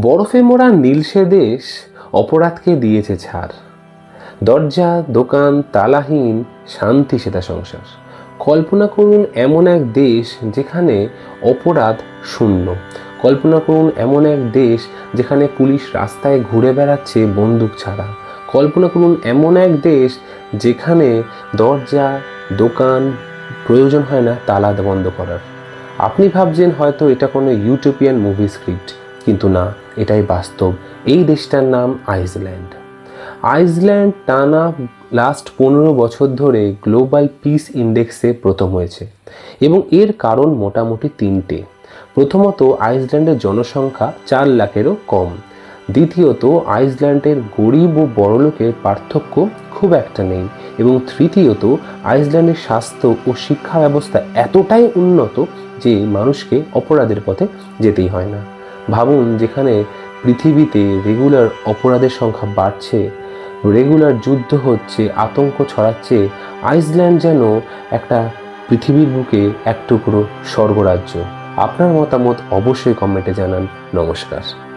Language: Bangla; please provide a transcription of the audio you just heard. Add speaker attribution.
Speaker 1: বরফে মোড়া নীলসে দেশ অপরাধকে দিয়েছে ছাড়। দরজা দোকান তালাহীন, শান্তি সেটা সংসার। কল্পনা করুন এমন এক দেশ যেখানে অপরাধ শূন্য। কল্পনা করুন এমন এক দেশ যেখানে পুলিশ রাস্তায় ঘুরে বেড়াচ্ছে বন্দুক ছাড়া। কল্পনা করুন এমন এক দেশ যেখানে দরজা দোকান প্রয়োজন হয় না তালা বন্ধ করার। আপনি ভাবছেন হয়তো এটা কোনো ইউটোপিয়ান মুভি স্ক্রিপ্ট, কিন্তু না, এটাই বাস্তব। এই দেশটার নাম আইসল্যান্ড। আইসল্যান্ড টানা লাস্ট 15 বছর ধরে গ্লোবাল পিস ইন্ডেক্সে প্রথম হয়েছে, এবং এর কারণ মোটামুটি তিনটে। প্রথমত, আইসল্যান্ডের জনসংখ্যা 4 লাখেরও কম। দ্বিতীয়ত, আইসল্যান্ডের গরিব ও বড়লোকের পার্থক্য খুব একটা নেই। এবং তৃতীয়ত, আইসল্যান্ডের স্বাস্থ্য ও শিক্ষা ব্যবস্থা এতটাই উন্নত যে মানুষকে অপরাধের পথে যেতেই হয় না। ভাবুন, যেখানে পৃথিবীতে রেগুলার অপরাধের সংখ্যা বাড়ছে, রেগুলার যুদ্ধ হচ্ছে, আতঙ্ক ছড়াচ্ছে, আইসল্যান্ড যেন একটা পৃথিবীর বুকে এক টুকরো স্বর্গরাজ্য। আপনার মতামত অবশ্যই কমেন্টে জানান। নমস্কার।